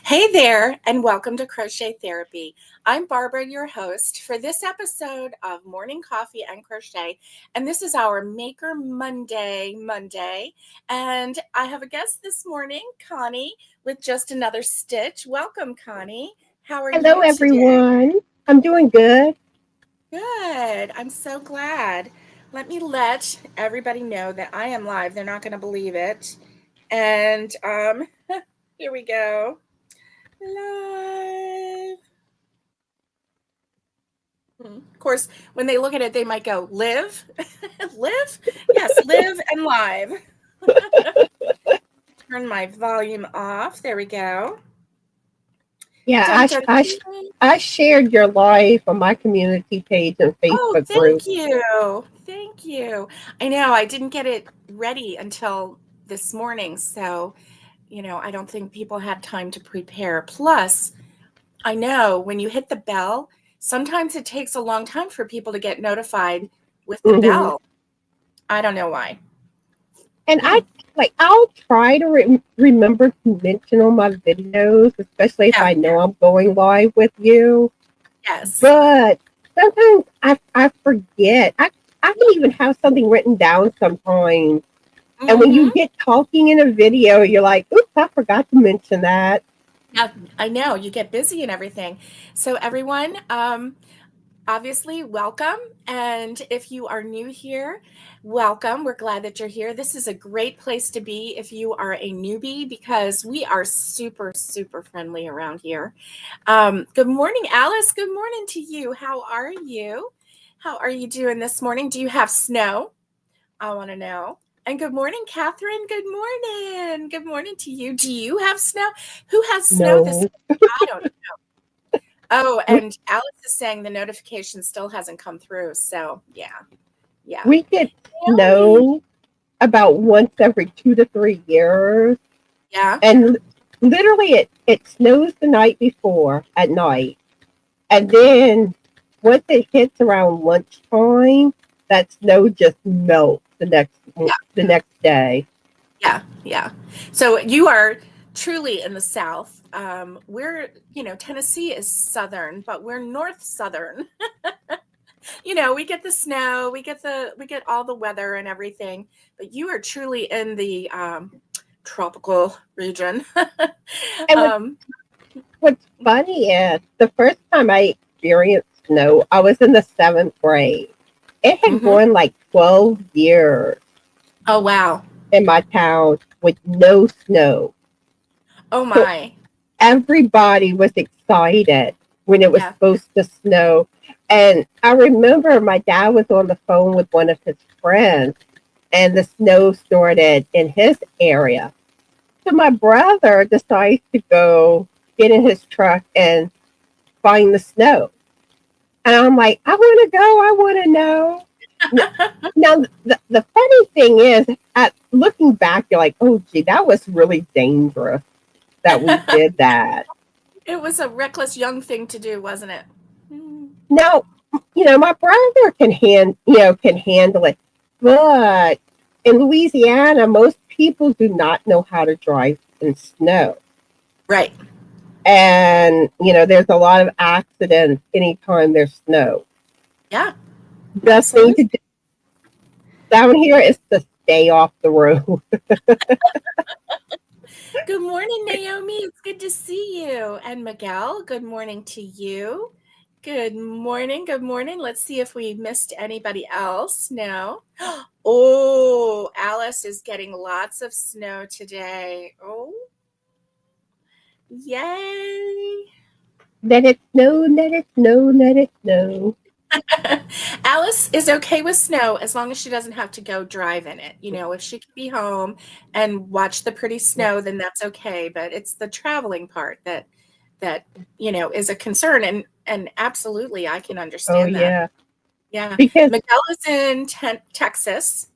Hey there, and welcome to Crochet Therapy. I'm Barbara, your host for this episode of Morning Coffee and Crochet, and this is our Maker Monday. And I have a guest this morning, Connie, with just another stitch. Welcome, Connie. How are Hello, you today? everyone. I'm doing good. Good. I'm so glad. Let me let everybody know that I am live. They're not going to believe it. And here we go. Live. Of course, when they look at it, they might go, live? Live? Yes, live and live. Turn my volume off. There we go. Yeah, Dun, dun, dun. I shared your live on my community page and Oh, Facebook thank group. you. Thank you. I know I didn't get it ready until this morning. So, I don't think people had time to prepare. Plus, I know when you hit the bell, sometimes it takes a long time for people to get notified with the hmm bell. I don't know why. And I'll try to remember to mention on my videos, especially if Yeah. I know I'm going live with you. Yes. But sometimes I forget. I can even have something written down sometimes. And when Mm-hmm. you get talking in a video, you're like, oops, I forgot to mention that. Yeah, I know you get busy and everything. So everyone, obviously, welcome. And if you are new here, welcome. We're glad that you're here. This is a great place to be if you are a newbie because we are super, super friendly around here. Good morning, Alice. Good morning to you. How are you? How are you doing this morning? Do you have snow? I want to know. And good morning, Catherine. Good morning. Good morning to you. Do you have snow? Who has snow this No. week? I don't know. Oh, and Alice is saying the notification still hasn't come through. So yeah. We get Naomi. snow about once every 2 to 3 years. Yeah. And literally, it snows the night before at night. And then once it hits around lunchtime, that snow just melts Yeah. the next day. Yeah. So you are truly in the South. We're, Tennessee is Southern, but we're North Southern. We get the snow, we get all the weather and everything, but you are truly in the tropical region. And um, what's funny is the first time I experienced snow, I was in the seventh grade. It had mhm. gone like 12 years Oh wow. in my town with no snow. Oh So my. everybody was excited when it was Yeah. supposed to snow. And I remember my dad was on the phone with one of his friends, and the snow started in his area. So my brother decides to go get in his truck and find the snow. And I'm like, I want to go. I want to know. Now, the funny thing is, looking back, you're like, oh, gee, that was really dangerous that we did that. It was a reckless young thing to do, wasn't it? Mm. Now, my brother can handle it, but in Louisiana, most people do not know how to drive in snow, Right. and there's a lot of accidents anytime there's snow. Yeah. Best thing to Absolutely. do down here is to stay off the road. Good morning, Naomi. It's good to see you. And Miguel, good morning to you. Good morning. Good morning. Let's see if we missed anybody else. No. Oh, Alice is getting lots of snow today. Oh, yay. Let it snow, let it snow, let it snow. Alice is okay with snow as long as she doesn't have to go drive in it. If she can be home and watch the pretty snow, then that's okay. But it's the traveling part that is a concern. And absolutely, I can Oh understand that. yeah, Yeah. because Miguel is in Texas.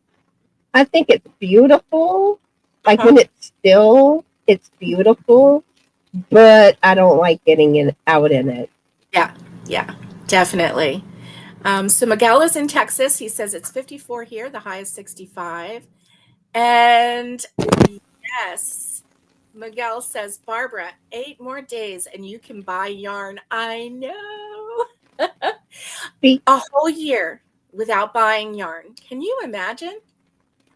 I think it's beautiful. Like Uh-huh. when it's still, it's beautiful, but I don't like getting out in it. Yeah, definitely. So Miguel is in Texas. He says it's 54 here. The high is 65. And yes. Miguel says, Barbara, 8 more days and you can buy yarn. I know. Be- A whole year without buying yarn. Can you imagine?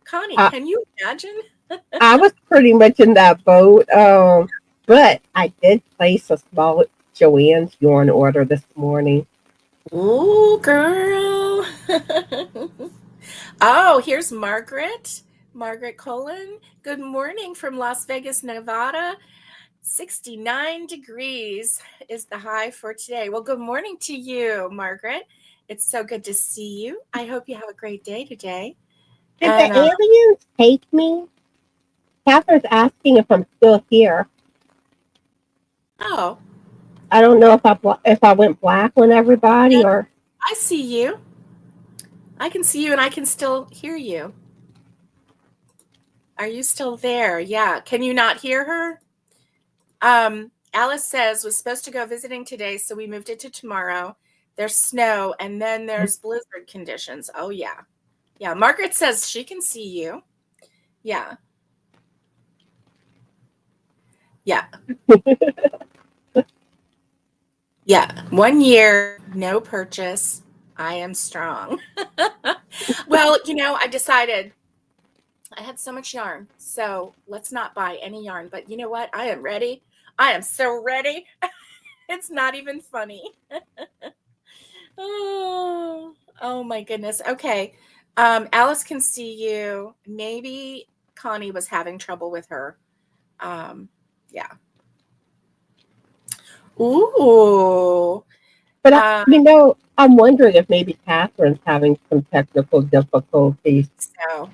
Connie, I, can you imagine? I was pretty much in that boat. But I did place a small Joanne's yarn order this morning. Ooh, girl. Oh, here's Margaret. Margaret Colon. Good morning from Las Vegas, Nevada. 69 degrees is the high for today. Well, good morning to you, Margaret. It's so good to see you. I hope you have a great day today. Did the And aliens take me? Catherine's asking if I'm still here. oh, I don't know if I went black on everybody yeah, or I see you. I can see you and I can still hear you. Are you still there? Yeah. Can you not hear her? Alice says was supposed to go visiting today, so we moved it to tomorrow. There's snow and then there's blizzard conditions. Oh yeah. Yeah. Margaret says she can see you. Yeah. Yeah. Yeah. 1 year, no purchase. I am strong. Well, I decided I had so much yarn, so let's not buy any yarn. But you know what? I am ready. I am so ready. It's not even funny. Oh my goodness. Okay. Alice can see you. Maybe Connie was having trouble with her. Um, yeah. Ooh. but Uh, I'm wondering if maybe Catherine's having some technical difficulties so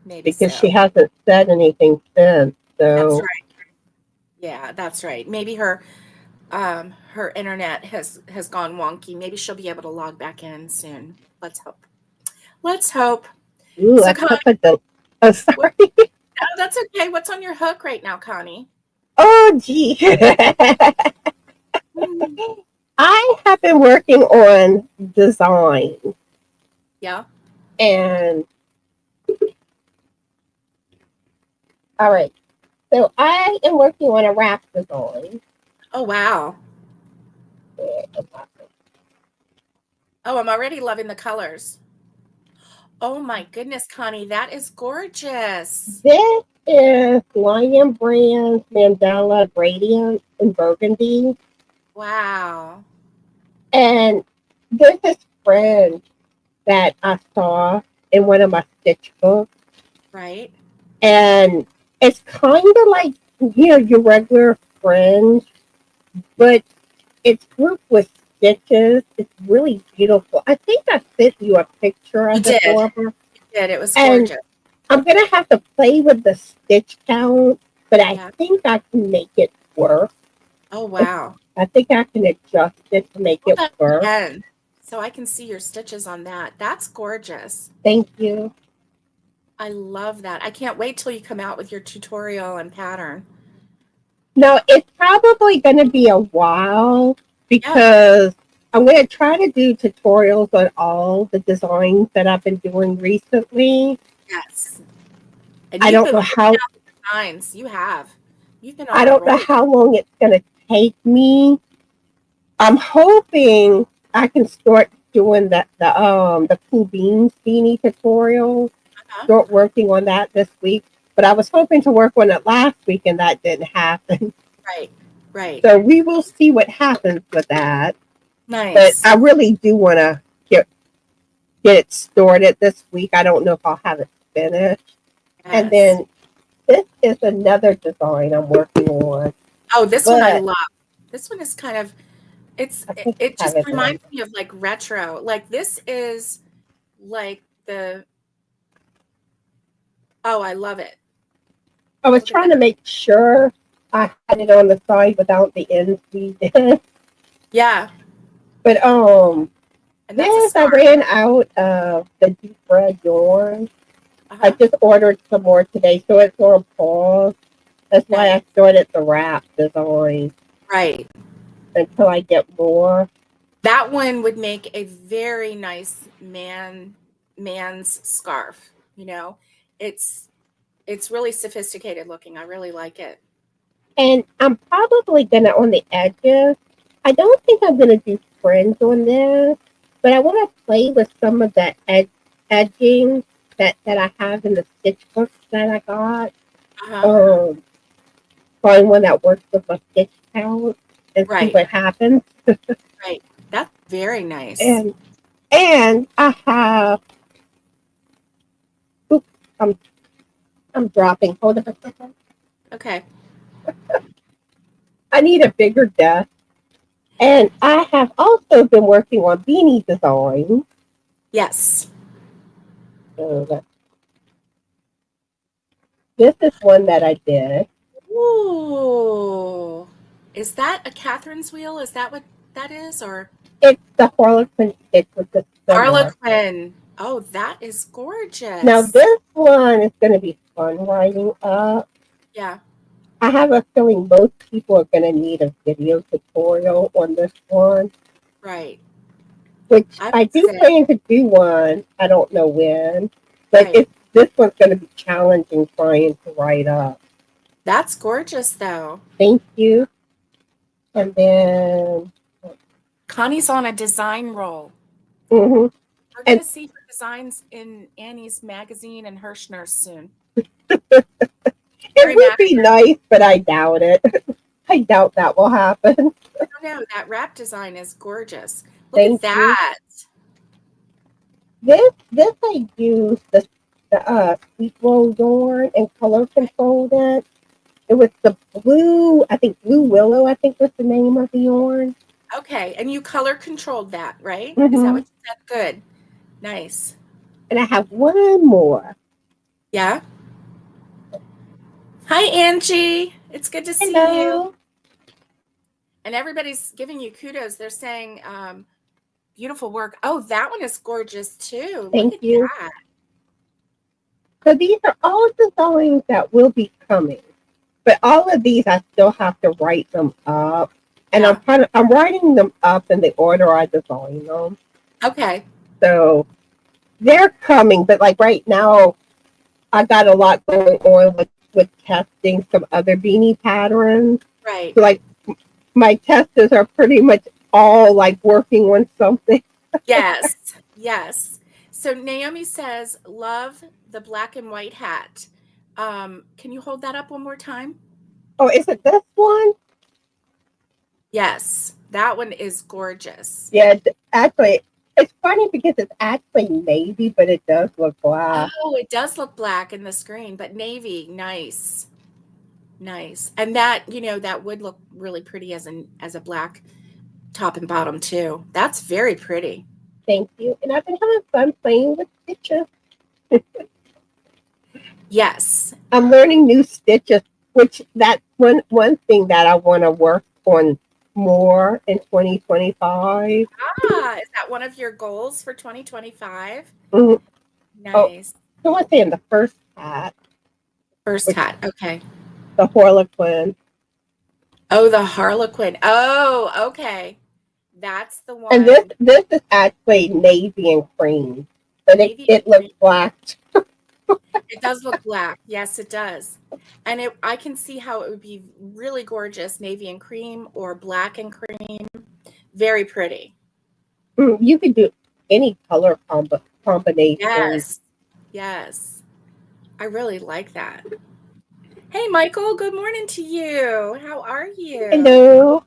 maybe because she so. hasn't said anything since. That's So right. Yeah, that's right. Maybe her internet has gone wonky. Maybe she'll be able to log back in soon. Let's hope. Let's hope. ooh, So I Connie, put the oh what, sorry. oh, that's okay. What's on your hook right now, Connie? Oh gee. Hmm. I have been working on design Yeah. and all right. So I am working on a wrap design. Oh wow. Oh, I'm already loving the colors. Oh my goodness, Connie, that is gorgeous. This is Lion Brand's Mandela Radiant in Burgundy. Wow. And there's this friend that I saw in one of my stitch books. Right? And it's kind of like, your regular friends, but it's grouped with stitches. It's really beautiful. I think I sent you a picture You of it, did. Barbara. You did. It was And gorgeous. I'm going to have to play with the stitch count, but I Yeah. think I can make it work. Oh wow. I think I can adjust it to make Hold it that work. again so I can see your stitches on that. That's gorgeous. Thank you. I love that. I can't wait till you come out with your tutorial and pattern. No, it's probably going to be a while Yeah. because I'm going to try to do tutorials on all the designs that I've been doing recently. Yes. And I you've don't been know putting how out the designs. You have. You've been I on a don't know roll. how long it's going to take me. I'm hoping I can start doing the cool beans beanie tutorial. Uh-huh. Start working on that this week. But I was hoping to work on it last week and that didn't happen. Right. Right. So we will see what happens with that. But Nice. I really do want to get it started this week. I don't know if I'll have it finished. And Yes. then this is another design I'm working on. Oh, this one I But love. This one is kind of I it, think it I have just it on. reminds me of like retro. Like this is like the oh, I love it. I was Look at trying that. to make sure I had it on the side without the ends being. Yeah. But And that's a yes, I scarf. ran out of the deep red yarn. I Uh-huh. just ordered some more today, so it's on pause. That's why Nice. I started the wrap design Right. until I get more. That one would make a very nice man's scarf, you know. It's it's really sophisticated looking. I really like it. And I'm probably gonna on the edges. I don't think I'm gonna do fringe on this, but I want to play with some of the edging that I have in the stitch books that I got. Uh-huh. Um, Find one that works with my stitch count and see Right. what happens. Right. That's very nice. And and I have. Oops, I'm I'm dropping. Hold on a second. Okay. I need a bigger desk. And I have also been working on beanie design. Yes. So this is one that I did. Ooh. Is that a Catherine's wheel? Is that what that is? Or It's the Harlequin stitch with the similar. Harlequin? Oh, that is Now gorgeous. this one is going to be fun writing up. Yeah. I have a feeling most people are going to need a video tutorial on this one, Right. which I I would do say, plan to do one. I don't know when, but right. this one's going to be challenging trying to write up. That's gorgeous, though. Thank you. And then, Connie's on a design roll. hmm We're going and to see her designs in Annie's magazine and Hirschner's soon. it Mary would Mac, be nice, but I doubt it. I doubt that will happen. I don't know. That wrap design is gorgeous. Look at Thank you. that. This I used the sweet roll yarn and color controlled it. It was the blue, I think blue willow, I think was the name of the yarn. Okay. And you color controlled that, right? Is that Hmm what you said? Good. Nice. And I have one more. Yeah. Hi, Angie. It's good to see you. Hello. And everybody's giving you kudos. They're saying, beautiful work. Oh, that one is gorgeous too. Look Thank at you. that. So these are all designs that will be coming. But all of these I still have to write them up. And Yeah. I'm writing them up in the order I design them. Okay. So they're coming, but like right now I got a lot going on with testing some other beanie patterns. Right. So like my testers are pretty much all like working on something. Yes. Yes. So Naomi says, love the black and white hat. Can you hold that up one more time? Oh, is it this one? Yes. That one is gorgeous. Yeah, actually, it's funny because it's actually navy, but it does look black. Oh, it does look black in the screen, but navy, nice. Nice. And that, that would look really pretty as a black top and bottom too. That's very pretty. Thank you. And I've been having fun playing with stitches. Yes. I'm learning new stitches, which that's one thing that I want to work on more in 2025. Is that one of your goals for 2025? Mhm. Oh, Nice. I want to say in the first hat, First which hat. Okay. the Harlequin. Oh, the Harlequin. Oh, okay. That's the And this one. this is actually navy and cream, but Navy and it looks cream. black. It does look black. Yes, it does. And I can see how it would be really gorgeous, navy and cream or black and cream. Very pretty. You could do any color combination. Yes. Yes. I really like that. Hey, Michael, good morning to you. How are you? Hello.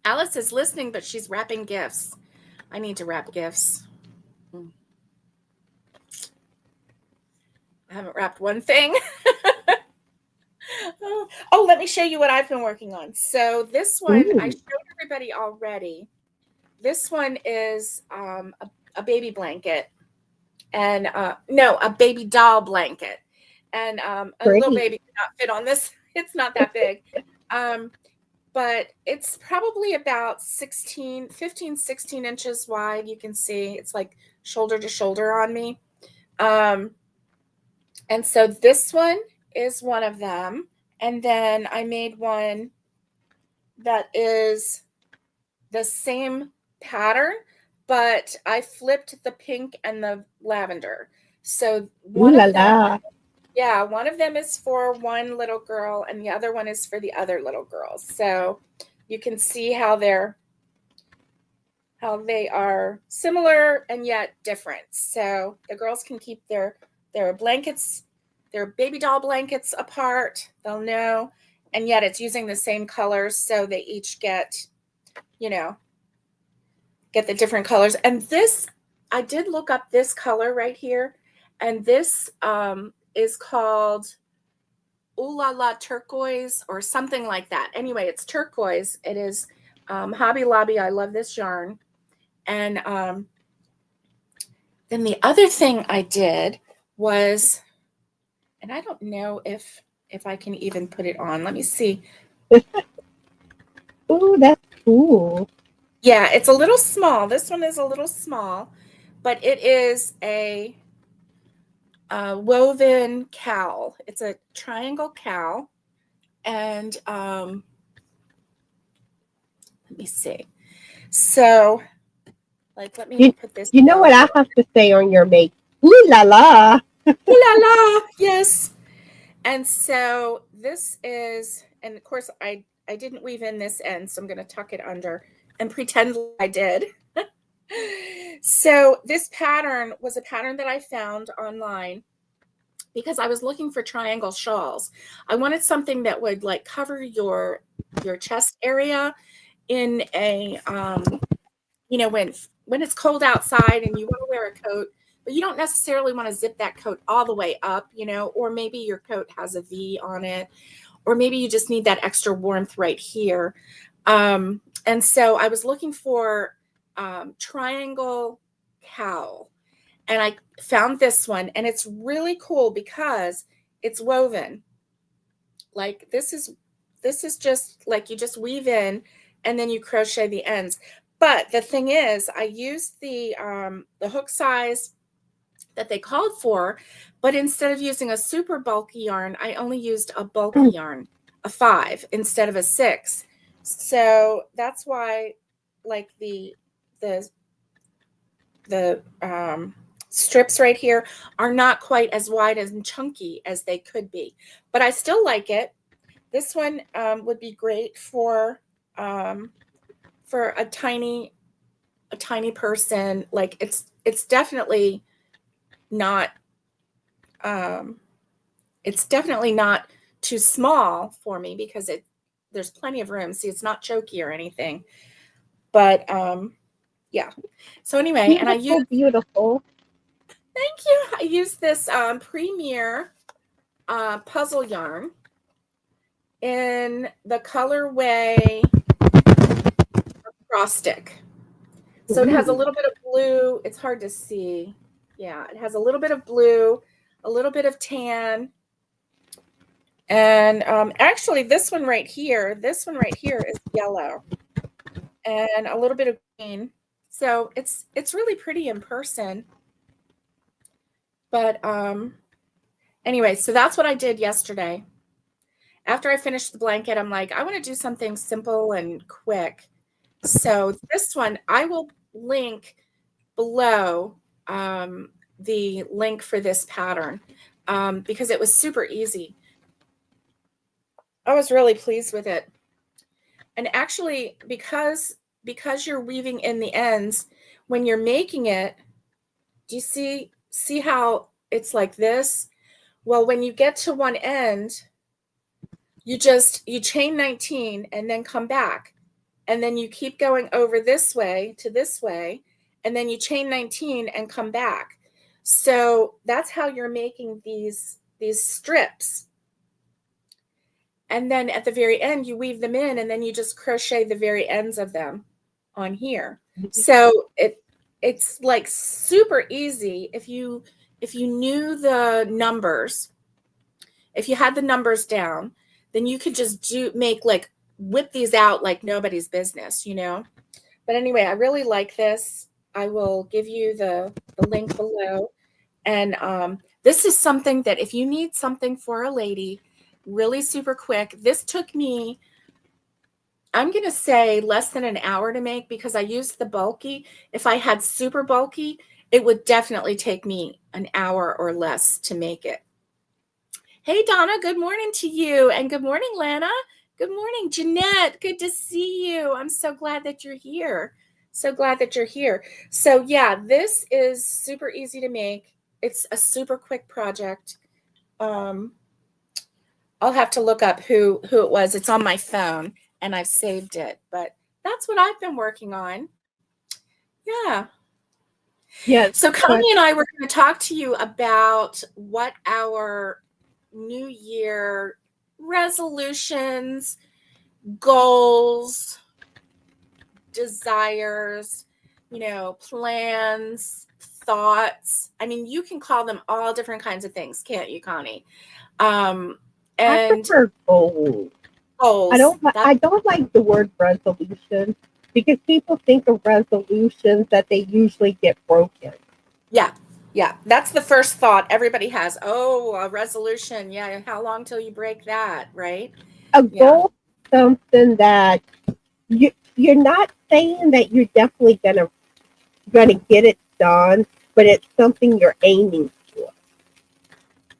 Alice is listening, but she's wrapping gifts. I need to wrap gifts. I haven't wrapped one thing. Oh, let me show you what I've been working on. So this one I Ooh, showed everybody already. This one is a baby blanket and no, a baby doll blanket. And a little pretty. baby cannot fit on this. It's not that big. But it's probably about 16 inches wide. You can see it's like shoulder to shoulder on me. And so this one is one of them. And then I made one that is the same pattern, but I flipped the pink and the lavender. So Ooh one la of them la. Yeah, one of them is for one little girl and the other one is for the other little girls. So you can see how they are similar and yet different. So the girls can keep their blankets, their baby doll blankets apart. They'll know, and yet it's using the same colors, so they each you know, get the different colors. And this, I did look up this color right here, and this is called Ooh La La Turquoise or something like that. Anyway, it's turquoise. It is Hobby Lobby. I love this yarn. And then the other thing I did was, and I don't know if I can even put it on. Let me see. Ooh, that's cool. Yeah, it's a little small. This one is a little small, but it is a woven cowl. It's a triangle cowl, and let me see. So, like, let me You, put this you know down what I here. have to say on your make? Ooh la la. Ooh la la! Yes. And so this is, and of course I didn't weave in this end, so I'm going to tuck it under and pretend like I did. So this pattern was a pattern that I found online because I was looking for triangle shawls. I wanted something that would like cover your chest area in a when it's cold outside and you want to wear a coat, but you don't necessarily want to zip that coat all the way up, or maybe your coat has a V on it, or maybe you just need that extra warmth right here. And so I was looking for triangle cowl, and I found this one, and it's really cool because it's woven. Like this is just like you just weave in and then you crochet the ends. But the thing is, I used the hook size that they called for, but instead of using a super bulky yarn, I only used a bulky yarn, a 5 instead of a 6. So that's why, like the the strips right here are not quite as wide and chunky as they could be, but I still like it. This one would be great um, for a tiny person. Like it's definitely not um, it's definitely not too small for me because there's plenty of room. See, it's not choky or anything. But yeah. So anyway, Yeah, and I that's use so beautiful. thank you. I use this Premier puzzle yarn in the colorway cross stick. So it has a Ooh. little bit of blue. It's hard to see. Yeah, it has a little bit of blue, a little bit of tan, and actually this one right here is yellow and a little bit of green. So it's really pretty in person. But anyway, so that's what I did yesterday. After I finished the blanket, I'm like, I want to do something simple and quick. So this one I will link below the link for this pattern because it was super easy. I was really pleased with it. And actually, because you're weaving in the ends, when you're making it, do you see how it's like this? Well, when you get to one end, you chain 19 and then come back. And then you keep going over this way to this way, and then you chain 19 and come back. So that's how you're making these strips. And then at the very end, you weave them in, and then you just crochet the very ends of them on here. So it's like super easy if you knew the numbers, if you had the numbers down, then you could just make like whip these out like nobody's business. But anyway, I really like this. I will give you the link below. And this is something that if you need something for a lady, really super quick, this took me, I'm going to say less than an hour to make because I used the bulky. If I had super bulky, it would definitely take me an hour or less to make it. Hey, Donna, good morning to you. And good morning, Lana. Good morning, Jeanette. Good to see you. I'm so glad that you're here. So glad that you're here. So, yeah, this is super easy to make. It's a super quick project. Um, I'll have to look up who it was. It's on my phone and I've saved it, but that's what I've been working on. Yeah. Yes, So but Connie and I were going to talk to you about what our New Year resolutions, goals, desires, plans, thoughts. I mean, you can call them all different kinds of things, can't you, Connie? Um, I and prefer goals. I goals. don't. I don't like the word resolution because people think of resolutions that they usually get broken. Yeah. Yeah. That's the first thought everybody has. Oh, a resolution. Yeah. How long till you break that? Right. A Yeah. goal is something that you're not saying that you're definitely gonna get it done, but it's something you're aiming for,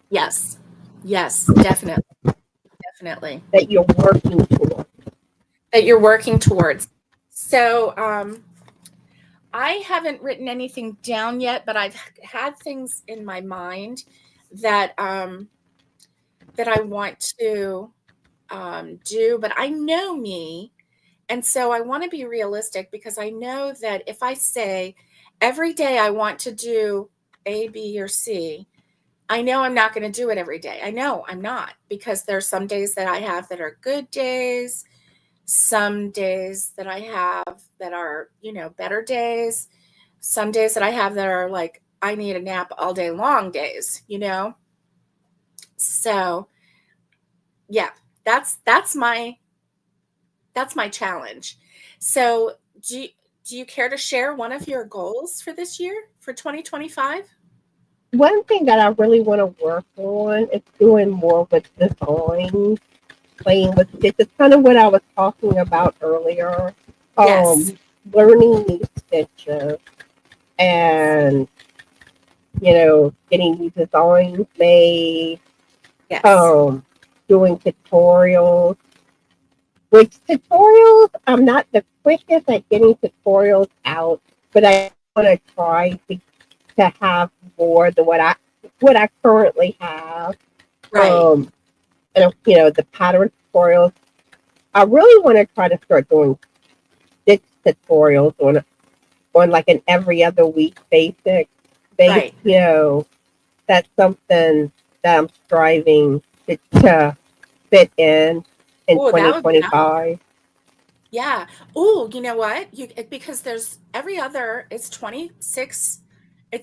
Yes. Yes. Definitely. Definitely. that you're working for. That you're working towards. So, I haven't written anything down yet, but I've had things in my mind that that I want to do. But I know me, and so I want to be realistic because I know that if I say every day I want to do A, B, or C, I know I'm not going to do it every day. I know I'm not because there's some days that I have that are good days, some days that I have that are, better days, some days that I have that are like I need a nap all day long days. So, yeah, that's my challenge. So, do you care to share one of your goals for this year for 2025? One thing that I really want to work on is doing more with design, playing with stitches, kind of what I was talking about earlier. Yes. Um, Learning new stitches and getting new designs made. Yes. Um, Doing tutorials. Which tutorials, I'm not the quickest at getting tutorials out, but I want to try to have more than what I currently have. Right. And the pattern tutorials. I really want to try to start doing stitch tutorials on like an every other week base. Right. That's something that I'm striving to fit in Oh, that would be 2025. yeah. Oh, you know what? Because there's every other, it's 26,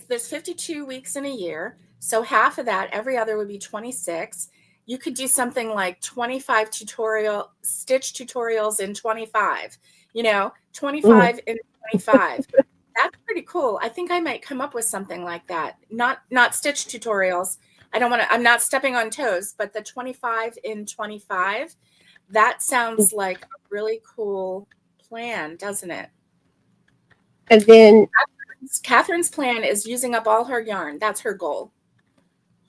there's 52 weeks in a year. So half of that, every other would be 26. You could do something like 25 stitch tutorials in 25, Mhm. 25 in 25. That's pretty cool. I think I might come up with something like that. Not stitch tutorials. I'm not stepping on toes, but the 25 in 25, that sounds like a really cool plan, doesn't it? And then, Catherine's plan is using up all her yarn. That's her goal.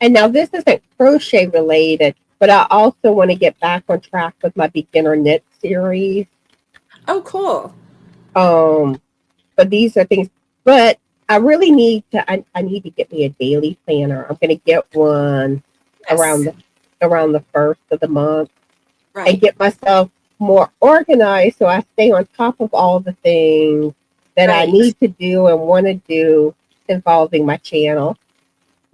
and now this isn't crochet related, but I also want to get back on track with my beginner knit series. Oh, cool. Um, but these are things, but I really I need to get me a daily planner. I'm going to get one around Yes. the around the first of the month and Right. get myself more organized so I stay on top of all the things that I Right. need to do and want to do involving my channel.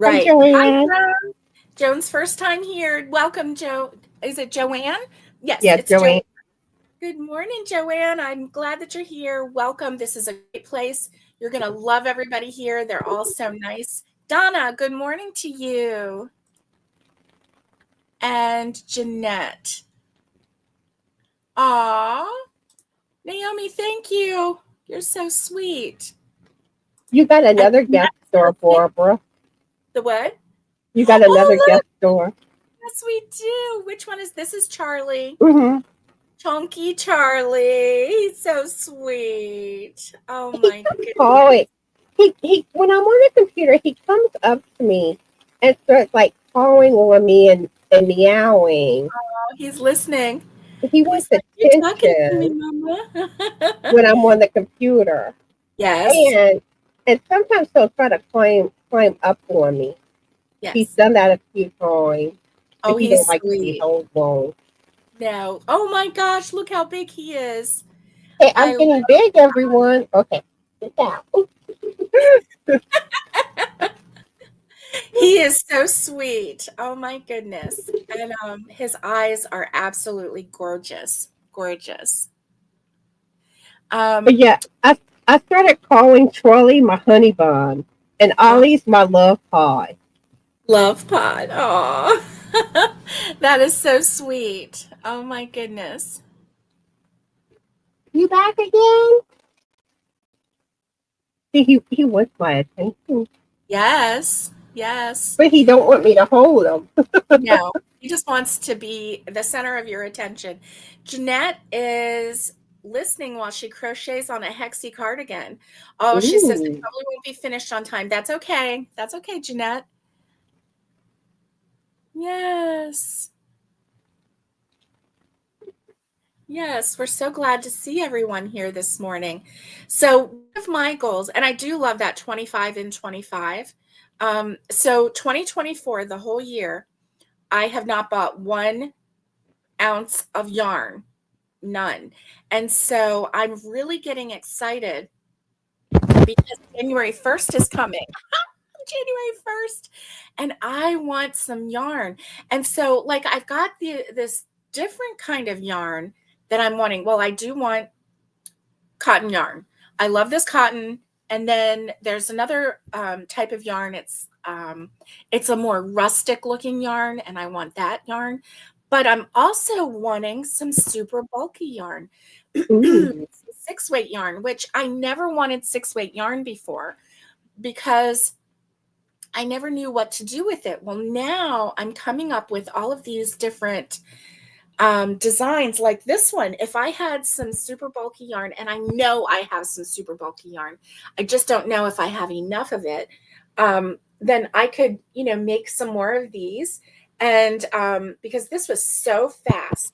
Hi, Right. Hi, Joanne. Joan. Joan's first time here. Welcome, Joe. Is it Joanne? Yes, Yeah, it's Joanne. Joanne. Good morning, Joanne. I'm glad that you're here. Welcome. This is a great place. You're going to love everybody here. They're all so nice. Donna, good morning to you. And Jeanette. Aw, Naomi, thank you. You're so sweet. You got And another guest Jeanette's star, listening. Barbara. The what? You got another Oh, look. guest star. Yes, we do. Which one is this? Is Charlie. Mm-hmm. Chunky Charlie. He's so sweet. Oh He my comes goodness. calling. He when I'm on the computer, he comes up to me and starts like pawing on me and meowing. Oh, he's listening. He wants He's like, "You're talking to me, attention mama." when I'm on the computer. Yes. And and sometimes he'll try to climb up on me. He's Yes. done that a few times, but Oh, he don't he's like to be sweet. held long. No. Oh my gosh, look how big he is. Hey, I'm I getting big, everyone. Okay, sit down. He is so sweet. Oh my goodness. And his eyes are absolutely gorgeous. Gorgeous. But Um yeah, I started calling Trolley my honey bun and oh, Ollie's my love pie. love pod. Oh. That is so sweet. Oh my goodness. You back again? See, he wants my attention, Yes. Yes. but he don't want me to hold him. No. He just wants to be the center of your attention. Jeanette is listening while she crochets on a hexie cardigan. Oh, she says it Ooh. probably won't be finished on time. That's okay. That's okay, Jeanette. Yes. Yes, we're so glad to see everyone here this morning. So, one of my goals, and I do love that 25 in 25. So 2024, the whole year, I have not bought 1 ounce of yarn, none. And so I'm really getting excited because January 1st is coming. January 1st, and I want some yarn. And so like I've got this different kind of yarn that I'm wanting. Well, I do want cotton yarn. I love this cotton. And then there's another type of yarn. It's a more rustic looking yarn, and I want that yarn. But I'm also wanting some super bulky yarn, Ooh. 6 weight yarn, which I never wanted 6 weight yarn before because I never knew what to do with it. Well, now I'm coming up with all of these different designs like this one. If I had some super bulky yarn, and I know I have some super bulky yarn, I just don't know if I have enough of it, then I could, make some more of these. And because this was so fast,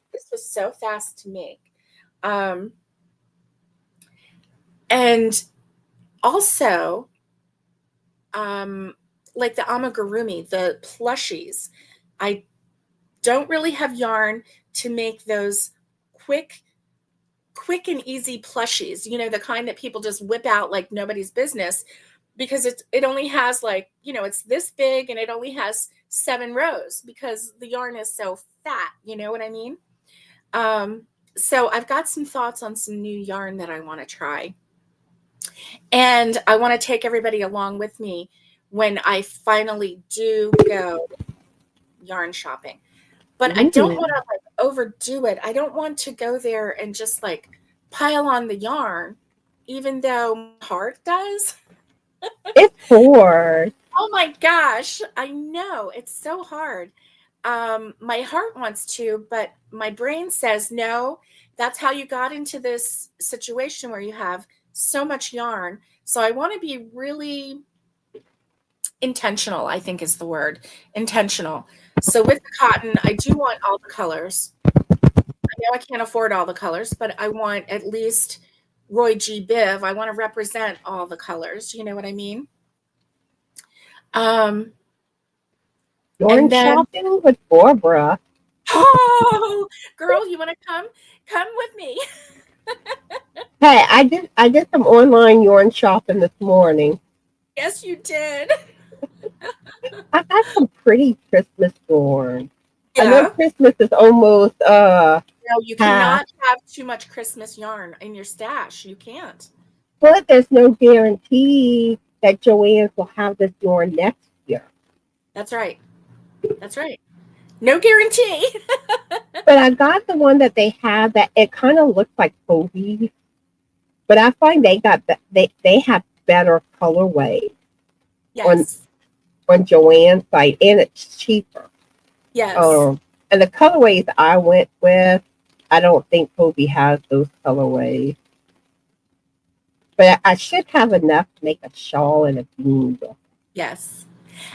to make. Um, and also, um, like the amigurumi, the plushies, I don't really have yarn to make those quick and easy plushies, the kind that people just whip out like nobody's business, because it only has like, it's this big and it only has 7 rows because the yarn is so fat, you know what I mean? Um, so I've got some thoughts on some new yarn that I want to try. And I want to take everybody along with me when I finally do go yarn shopping. But I don't want Ooh. to like overdo it. I don't want to go there and just like pile on the yarn, even though my heart does. It's hard. Oh my gosh, I know it's so hard. My heart wants to, but my brain says no. That's how you got into this situation where you have so much yarn. So I want to be really intentional, I think is the word. Intentional. So with the cotton, I do want all the colors. I know I can't afford all the colors, but I want at least Roy G. Biv. I want to represent all the colors. You know what I mean? Um, Yarn and then, shopping with Barbara. oh, girl, you want to come? Come with me. Hey, I did some online yarn shopping this morning. Yes, you did. I got some pretty Christmas yarn. I know Yeah. Christmas is almost No, you past, cannot have too much Christmas yarn in your stash. You can't. but there's no guarantee that Joanne's will have this yarn next year. That's right. That's right. No guarantee. But I got the one that they have that it kind of looks like Kobe, but I find they have better colorway on Yes. on Joanne's site, and it's cheaper. Yes. Um, and the colorways I went with, I don't think Kobe has those colorways. But I should have enough to make a shawl and a beanie. Yes.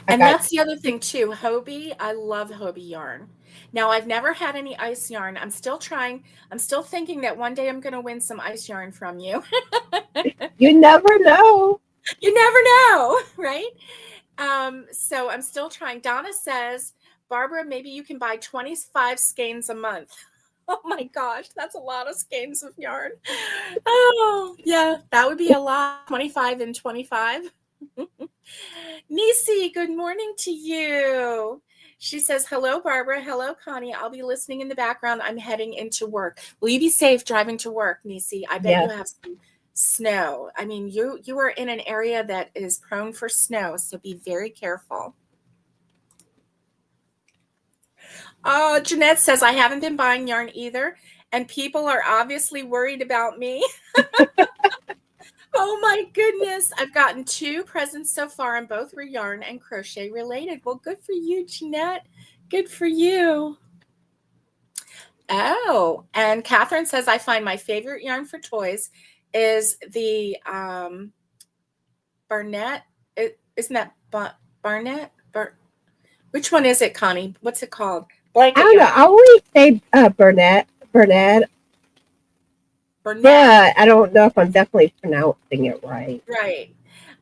I And got that's the other thing too, Hobie. I love Hobie yarn. Now I've never had any ice yarn. I'm still trying. I'm still thinking that one day I'm going to win some ice yarn from you. you never know. You never know, right? So I'm still trying. Donna says, Barbara, maybe you can buy 25 skeins a month. Oh my gosh, that's a lot of skeins of yarn. Oh, yeah, that would be a lot. 25 and 25. Nisi, good morning to you. She says, hello, Barbara. Hello, Connie. I'll be listening in the background. I'm heading into work. Will you be safe driving to work, Nisi? I bet you Yes. have some snow. I mean, you are in an area that is prone for snow, so be very careful. Oh, Jeanette says, I haven't been buying yarn either, and people are obviously worried about me. Oh my goodness. I've gotten 2 presents so far, and both were yarn and crochet related. Well, good for you, Jeanette. Good for you. Oh, and Catherine says, I find my favorite yarn for toys is the Barnett. Isn't that Barnett? Which one is it, Connie? What's it called? I Blanket don't know. yarn. I always say Burnett, Burnett. but I don't know if I'm definitely pronouncing it right. Right.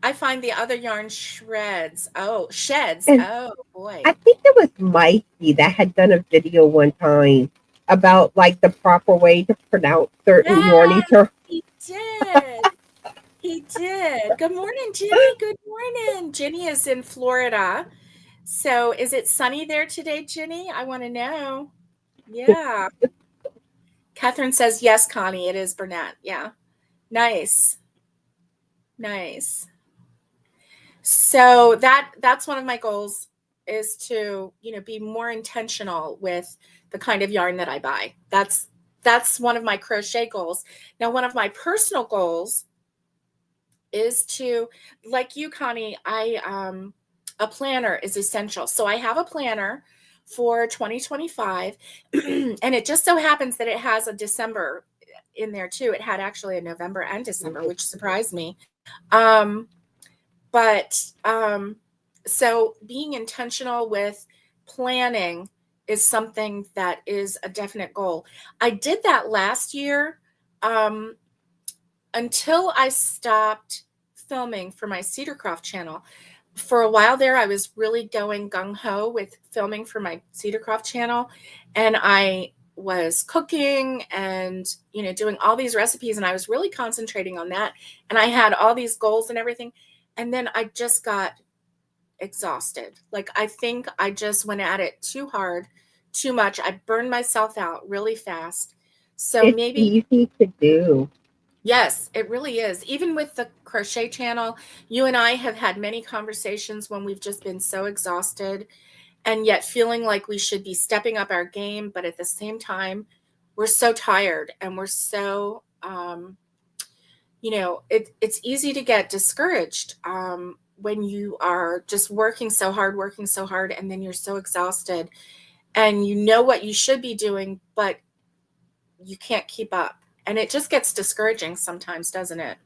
I find the other yarn shreds. Oh, sheds. And Oh I boy. think it was Mikey that had done a video one time about like the proper way to pronounce certain Yes, yarny terms. he did. He did. Good morning, Ginny. Good morning. Ginny is in Florida. So is it sunny there today, Ginny? I want to know. Yeah. Catherine says, yes, Connie, it is Burnett. Yeah. Nice. Nice. So that's one of my goals is to, be more intentional with the kind of yarn that I buy. That's one of my crochet goals. Now, one of my personal goals is to, like you, Connie, a planner is essential. So I have a planner for 2025, and it just so happens that it has a December in there too. It had actually a November and December, which surprised me. Um, but so being intentional with planning is something that is a definite goal. I did that last year. Until I stopped filming for my Cedarcroft channel. For a while there, I was really going gung ho with filming for my Cedarcroft channel, and I was cooking and doing all these recipes, and I was really concentrating on that, and I had all these goals and everything, and then I just got exhausted. Like, I think I just went at it too hard, too much. I burned myself out really fast. So It's maybe. easy to do. Yes, it really is. Even with the crochet channel, you and I have had many conversations when we've just been so exhausted and yet feeling like we should be stepping up our game. But at the same time, we're so tired and we're so, it's easy to get discouraged when you are just working so hard, and then you're so exhausted and you know what you should be doing, but you can't keep up. And it just gets discouraging sometimes, doesn't it?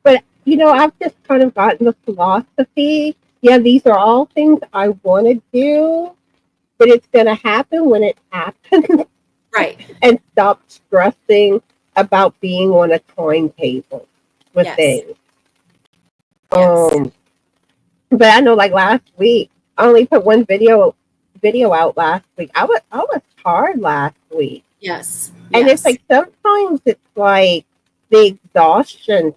But I've just kind of gotten the philosophy. Yeah, these are all things I want to do, but it's going to happen when it happens. Right. And stop stressing about being on a timetable with Yes. things. Yes. But I know, like last week, I only put one video out last week. I was tired last week. Yes. And it's like sometimes it's like the exhaustion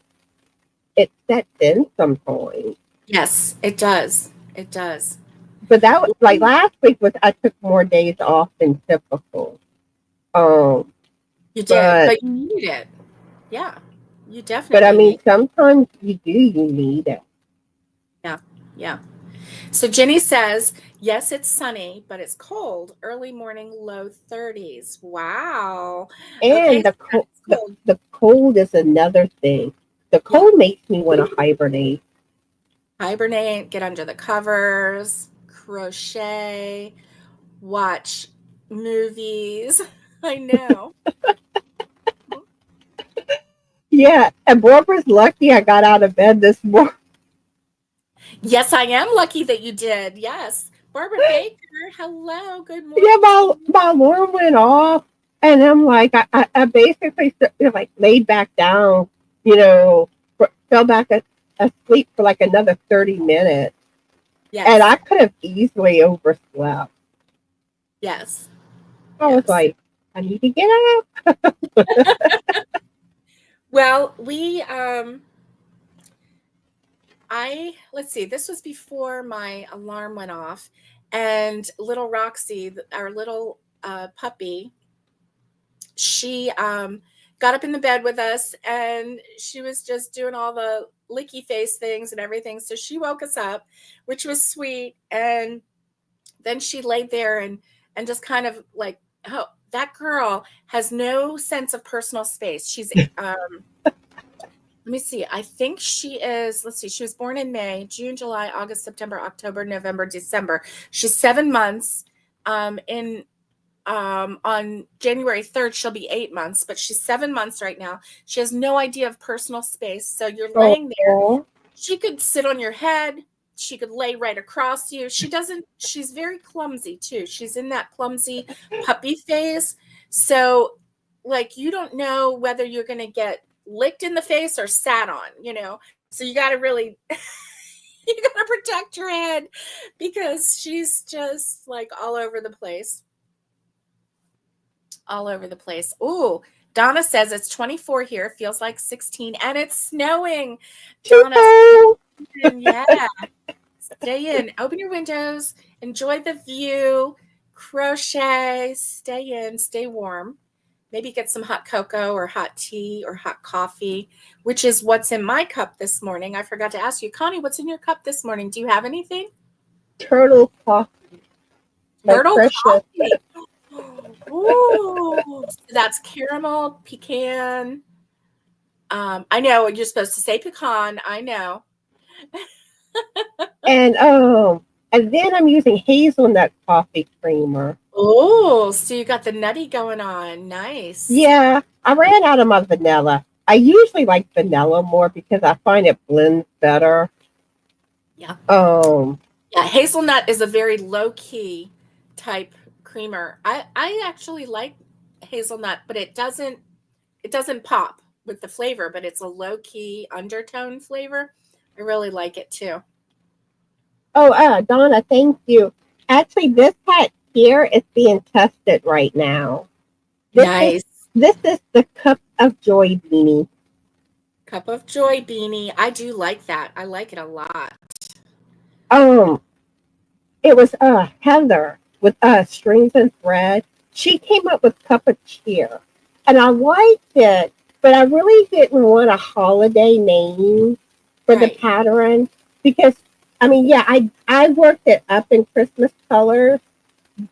it sets in sometimes. Yes, it does. It does. But that was like last week was I took more days off than typical. You did, But but you need it. Yeah. You but I definitely mean need. sometimes you need it. Yeah. Yeah. So Jenny says, yes, it's sunny, but it's cold. Early morning, low 30s. Wow. Okay, And so the cold that's cold. the cold is another thing. The Yeah. cold makes me want to hibernate. Hibernate, get under the covers, crochet, watch movies. I know. Yeah, and Barbara's lucky I got out of bed this morning. Yes, I am lucky that you did. Yes. Barbara Baker, hello. Good Yeah, morning. my alarm went off, and I'm like, I basically like laid back down, you know, fell back asleep for like another 30 minutes, and Yes. I could have easily overslept. Yes. I was Yes. like, I need to get up. Well, let's see, this was before my alarm went off, and little Roxy, our little puppy, she got up in the bed with us, and she was just doing all the licky face things and everything. So she woke us up, which was sweet. And then she laid there and just kind of like, oh, that girl has no sense of personal space. She's let me see. I think she is, let's see, she was born in May, June, July, August, September, October, November, December. She's 7 months. In On January 3rd, she'll be 8 months, but she's 7 months right now. She has no idea of personal space. So you're laying there. Oh, She could sit on your head. She could lay right across you. She's very clumsy too. She's in that clumsy puppy phase. So, like, you don't know whether you're going to get licked in the face or sat on. So you got to really, you got to protect your head because she's just like all over the place. All over the place. Ooh, Donna says it's 24 here, feels like 16, and it's snowing. Donna, too. yeah, stay in, open your windows, enjoy the view, crochet, stay in, stay warm. Maybe get some hot cocoa or hot tea or hot coffee, which is what's in my cup this morning. I forgot to ask you, Connie, what's in your cup this morning? Do you have anything? Turtle coffee, my Turtle precious. coffee. Ooh, that's caramel, pecan. I know you're supposed to say pecan. I know. And then I'm using hazelnut coffee creamer. Oh, so you got the nutty going on. Nice. Yeah, I ran out of my vanilla. I usually like vanilla more because I find it blends better. Yeah. Um, Yeah, hazelnut is a very low key type creamer. I actually like hazelnut, but it doesn't pop with the flavor, but it's a low key undertone flavor. I really like it too. Donna, thank you. Actually, this hat here is being tested right now. This is Nice. this is the Cup of Joy beanie. Cup of Joy beanie. I do like that. I like it a lot. Um, it was Heather with strings and thread. She came up with Cup of Cheer, and I liked it, but I really didn't want a holiday name for the Right. pattern because I mean, yeah, I worked it up in Christmas colors,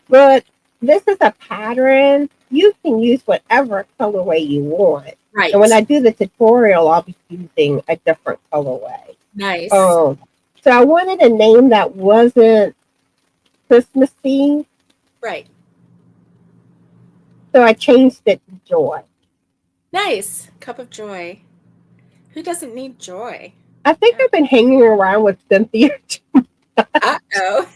but this is a pattern. You can use whatever colorway you want. And when Right. I do the tutorial, I'll be using a different colorway. Nice. Um, so I wanted a name that wasn't Christmassy, Right. so I changed it to Joy. Nice. Cup of Joy. Who doesn't need joy? I think Yeah. I've been hanging around with Cynthia. Uh-oh.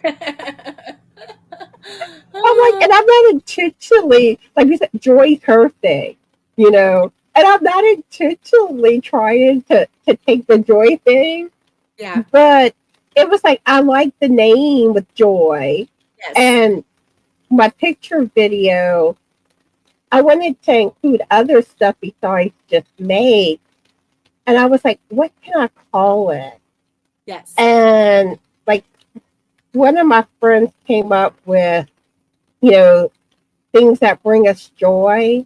I'm like, and I'm not intentionally, like you said, Joy's her thing, you know, and I'm not intentionally trying to take the Joy thing, Yeah. but it was like, I like the name with Joy. Yes. And my picture video, I wanted to include other stuff besides just make. And I was like, what can I call it? Yes. And like one of my friends came up with, you know, things that bring us joy.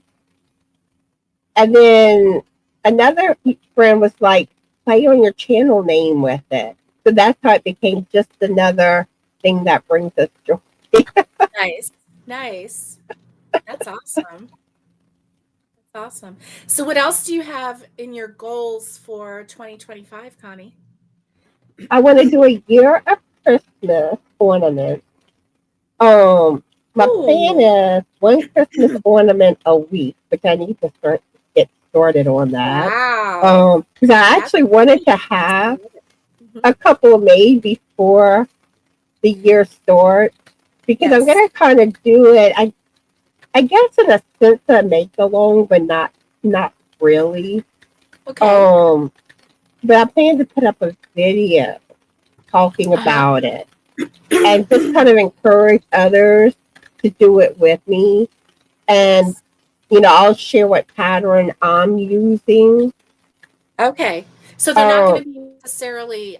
And then another friend was like, play on your channel name with it. So that's how it became just another thing that brings us joy. Nice. Nice. That's awesome. That's awesome. So what else do you have in your goals for 2025, Connie? I want to do a year of Christmas ornament. Um, my plan Ooh. is one Christmas ornament a week, which I need to get started on that. Wow. Because I That's actually wanted to great. have I love it. a couple made before the year starts because I'm Yes. gonna kind of do it. I guess in a sense a make along, but not really. Okay. Um, but I plan to put up a video talking Uh-huh. about it and just kind of encourage others to do it with me. And Yes. I'll share what pattern I'm using. Okay. So they're not going Um, to be necessarily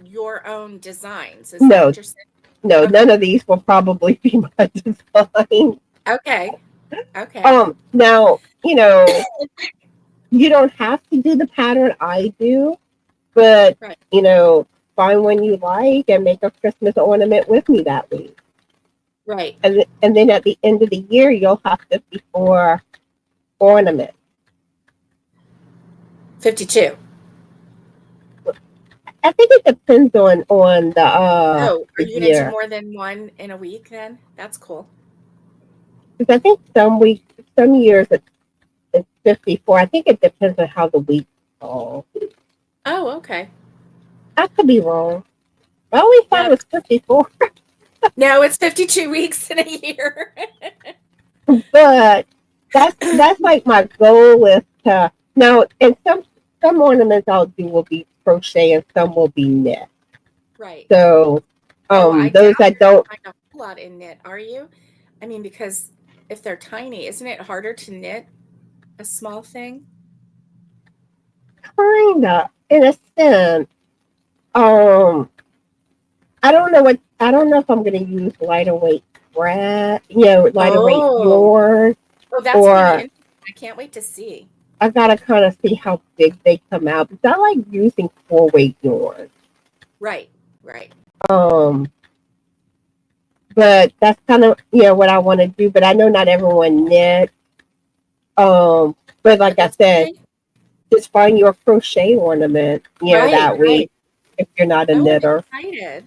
your own designs. Is that no, what you're saying? no, none Okay. of these will probably be my design. Okay. Okay. Now, you don't have to do the pattern I do, but Right. you know, find one you like and make a Christmas ornament with me that week. Right. And then at the end of the year, you'll have 54 ornaments. 52. I think it depends on Oh, are the you going to do year. more than one in a week then? That's cool. Because I think some years it's 54. I think it depends on how the week falls. Oh, okay. I could be wrong. I always thought it No, was 54, no, it's 52 weeks in a year. but that's like my goal is to now. And some ornaments I'll do will be crochet and some will be knit. Right. So Oh, I doubt those I you're going don't to find a whole lot in knit, are you? I mean, because if they're tiny, isn't it harder to knit a small thing? kinda in a sense. Um, I don't know if I'm going to use lighter weight thread, lighter weight Oh, yarn, oh, that's going to be or interesting. I can't wait to see. I gotta kind of see how big they come out because I like using 4-weight yarn. Right, right. Um, but that's kind of what I want to do. But I know not everyone knit. But like But I that's said, okay. just find your crochet ornament, Right, that right. week if you're not a Oh, I'm knitter. excited.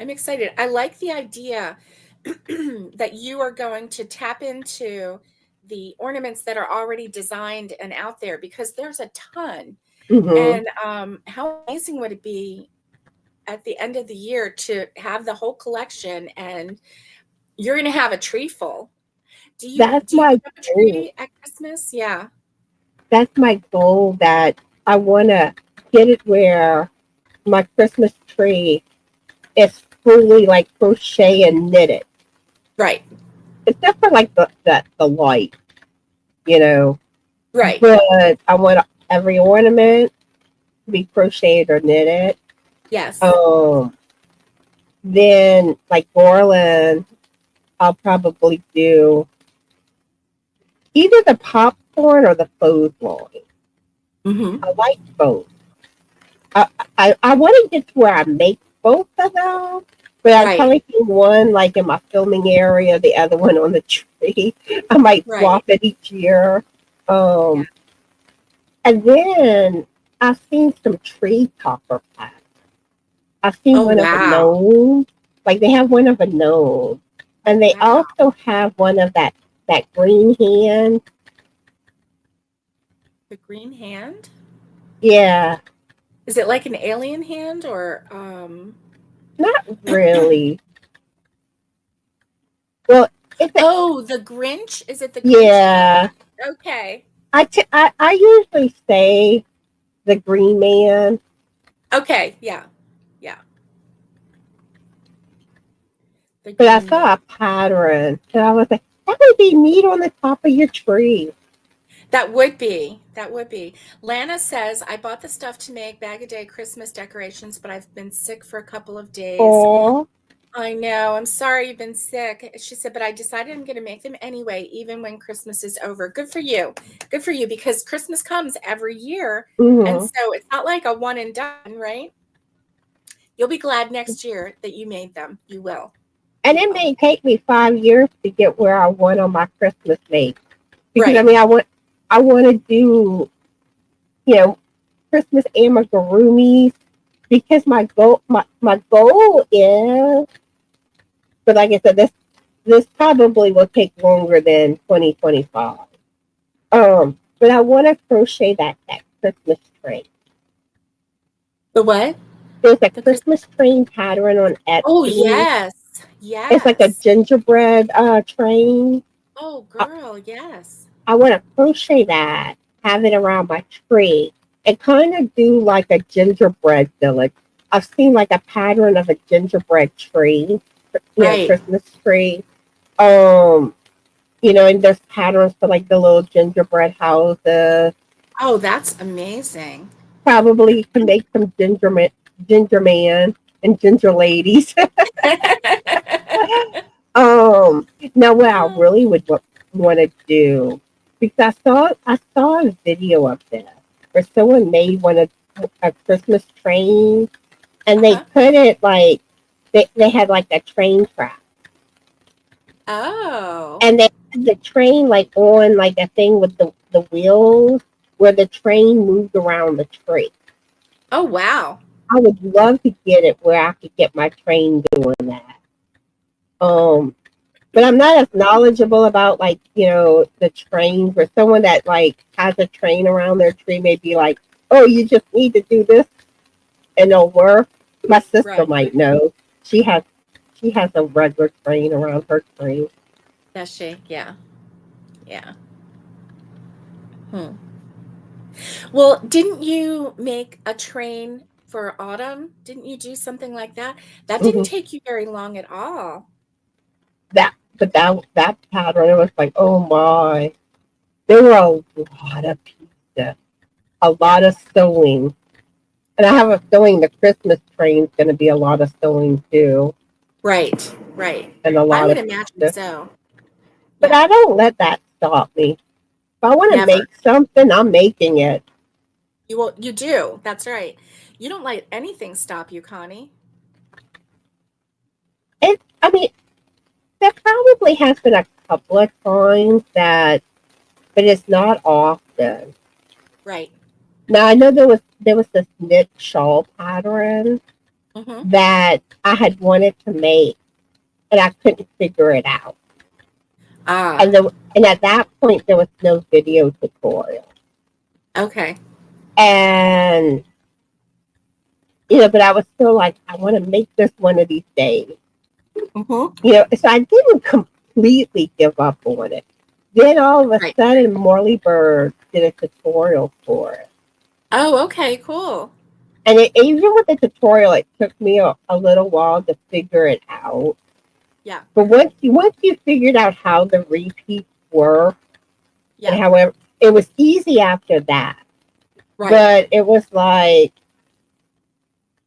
I'm excited. I like the idea that you are going to tap into the ornaments that are already designed and out there because there's a ton. Hmm. And how amazing would it be at the end of the year to have the whole collection and you're going to have a tree full. That's Do you my put up a goal. tree at Christmas? Yeah. That's my goal. That I want to get it where my Christmas tree is fully like crochet and knitted. Right. Except for like the light, you know. Right. But I want every ornament to be crocheted or knitted. Yes. Um, then like garland, I'll probably do either the popcorn or the faux line. Mhm. I like both. I I want to get to where I make both of them, but I Right. probably do one like in my filming area, the other one on the tree. I might Right. swap it each year. Yeah. Um, and then I've seen some tree topper packs. I've seen Oh, one of a wow. gnome. Like they have one of a gnome. Oh, And they wow. also have one of that green hand. The green hand? Yeah, Is it like an alien hand or not really. Well, it's a, Oh, the Grinch? Is it the Grinch hand? yeah. Okay. I usually say the green man, Okay, yeah. Yeah. The but I green man. saw a pattern and I was like, that would be neat on the top of your tree. That would be. That would be. Lana says, I bought the stuff to make Bag a Day Christmas decorations, but I've been sick for a couple of days. Or I know. I'm sorry you've been sick. She said, but I decided I'm going to make them anyway, even when Christmas is over. Good for you. Good for you because Christmas comes every year. And mm-hmm. so it's not like a one and done, right? You'll be glad next year that you made them. You will. And You it will. may take me 5 years to get where I want on my Christmas make. Because I Right. mean I want to do, you know, Christmas amigurumis because my goal is, but like I said, this probably will take longer than 2025. But I want to crochet that Christmas tree. The what? There's a The Chris. Christmas train pattern on Oh Etsy. yes, It's like a yes. gingerbread train. Oh I, girl, yes. I want to crochet that, have it around my tree, and kind of do like a gingerbread village. I've seen like a pattern of a gingerbread tree, Right. Christmas tree. Um, and there's patterns for like the little gingerbread houses. Oh, that's amazing. Probably you can make some ginger man, and ginger ladies. Now what I Oh, really would want to do, because I saw a video of this where someone made one of a Christmas train, and they uh-huh. put it like they had like a train track, Oh. and they had the train like on like a thing with the wheels where the train moved around the tree. Oh wow. I would love to get it where I could get my train doing that. Um, but I'm not as knowledgeable about like, the trains, or someone that like has a train around their tree may be like, oh, you just need to do this and it'll work. My sister Right. might know. She has a regular train around her tree. Does she? Yeah. Yeah. Hmm. Well, didn't you make a train for autumn? Didn't you do something like that? That didn't Hmm. take you very long at all. But that pattern, it was like, oh my. There were a lot of pieces, a Yeah. lot of sewing. And I have a feeling the Christmas train's gonna be a lot of sewing too. Right. Right. And a I lot would of imagine pieces. so. But Yeah. I don't let that stop me. If I want to Never. make something, I'm making it. You will, you do. That's right. You don't let anything stop you, Connie. I mean, there probably has been a couple of times but it's not often. Right. Now I know there was this knit shawl pattern Mm-hmm. that I had wanted to make, and I couldn't figure it out. Ah, And at that point there was no video tutorial. okay. And but I was still like, I want to make this one of these days. Mm-hmm. So I didn't completely give up on it. Then all of a Right. sudden, Morley Bird did a tutorial for it. Oh, okay, cool. And even with the tutorial, it took me a little while to figure it out. Yeah. But once you figured out how the repeats were, and Yeah. however, it was easy after that. Right. But it was like,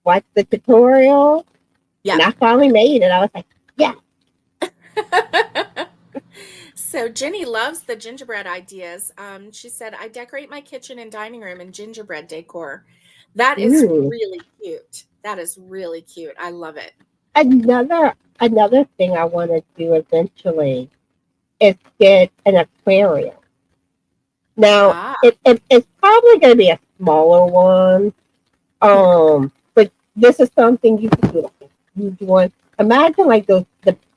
what's the tutorial? And Yeah. I finally made it. I was like, yeah. So Jenny loves the gingerbread ideas. She said, I decorate my kitchen and dining room in gingerbread decor. That is Ooh. really cute. That is really cute. I love it. Another thing I want to do eventually is get an aquarium. Now, Ah, it's probably going to be a smaller one. But this is something you can do. Like a huge one. Imagine like the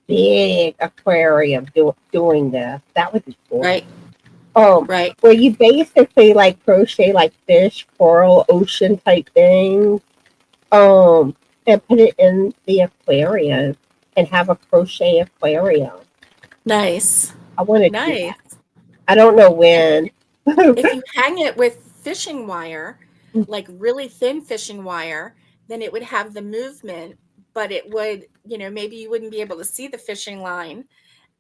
big aquarium doing this. That would be cool. right. Um, Right. where you basically like crochet like fish, coral, ocean type things. And put it in the aquarium and have a crochet aquarium. Nice. I want to do Nice. that. I don't know And when. if you hang it with fishing wire, like really thin fishing wire, then it would have the movement, but it would, maybe you wouldn't be able to see the fishing line.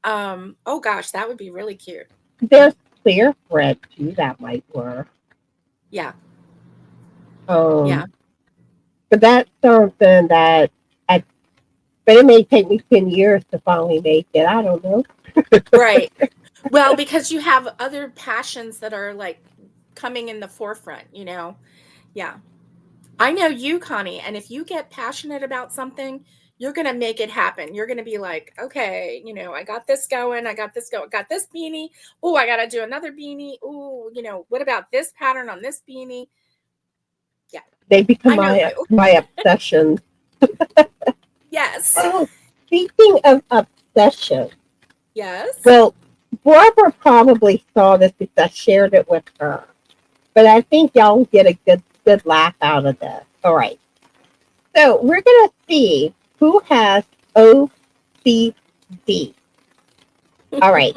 Oh gosh, that would be really cute. There's clear thread too that might work. Yeah. Um, Yeah. but that's something that I, but it may take me 10 years to finally make it. I don't know. Right. Well, because you have other passions that are like coming in the forefront. Yeah. I know you, Connie, and if you get passionate about something, you're going to make it happen. You're going to be like, okay, I got this going. I got this going. Got this beanie. Oh, I got to do another beanie. Oh, what about this pattern on this beanie? Yeah. They become I know my you. my obsession. Yes. Oh, speaking of obsession, Yes. well, Barbara probably saw this because I shared it with her. But I think y'all get a good laugh out of this. All right. So we're going to see who has OCD. All right.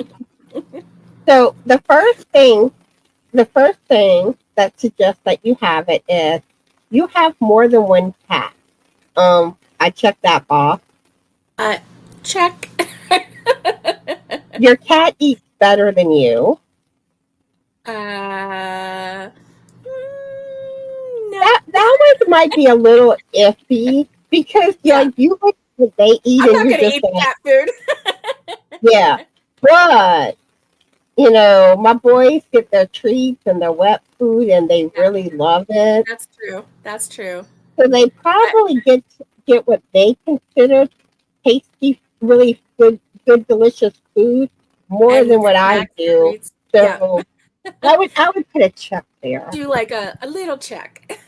So the first thing that suggests that you have it is you have more than one cat. I checked that box. Uh, check. Your cat eats better than you. uh, no. That one might be a little iffy because Yeah, you look what they eat I'm and not you're going to just eat like, cat food. yeah. But my boys get their treats and their wet food and they Yeah, really love it. that's true. That's true. So they I, probably get what they consider tasty, really good, delicious food more and than your what I cat do. treats. Yeah, So I would put a check there. do like a little check.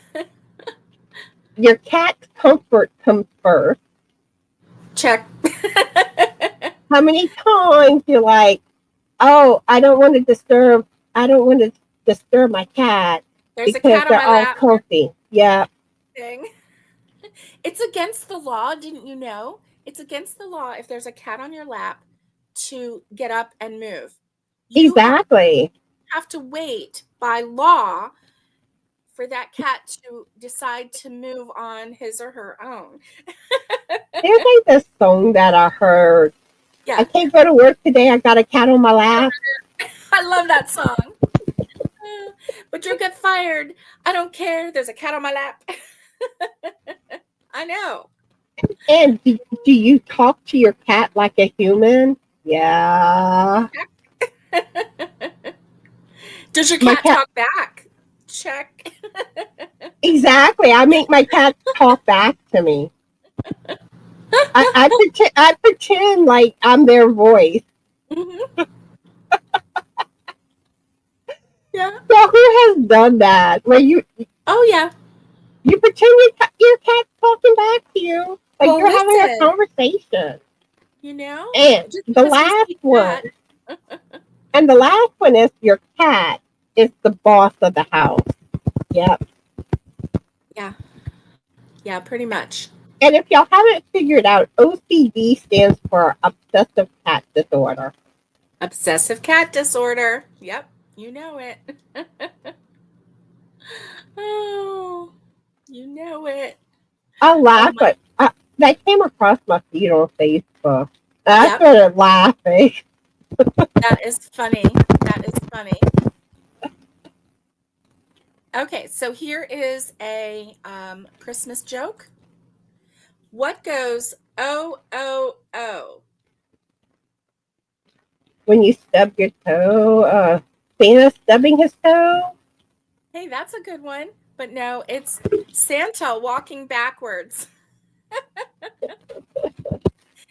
Your cat's comfort comes first. Check. How many times you're like, oh, I don't want to disturb my cat There's a because cat on they're my all lap comfy. Yeah, thing. It's against the law, didn't you know? It's against the law if there's a cat on your lap to get up and move. You exactly. have to wait by law for that cat to decide to move on his or her own. There's like this song that I heard. I Yeah, can't go to work today. I got a cat on my lap. I love that song. But you'll get fired. I don't care. There's a cat on my lap. I know. And do you talk to your cat like a human? Yeah. Does your My cat cat, talk back? Check. exactly. I make my cat talk back to me. I pretend like I'm their voice. Mhm. Yeah. So who has done that? Where Oh, yeah. you pretend your cat's talking back to you, like Well, you're having a listen, conversation. you know, And just because we speak that, the last one is your cat is the boss of the house. Yep. yeah, yeah, pretty much. And if y'all haven't figured out, OCD stands for obsessive cat disorder. Obsessive cat disorder. Yep, you know it. Oh, you know it. I Oh laugh, my, but that came across my feed on Facebook. I yep, started laughing. that is funny. That is funny. Okay, so here is a Christmas joke. What goes oh oh oh? When you stub your toe, Santa stubbing his toe. Hey, that's a good one. But no, it's Santa walking backwards.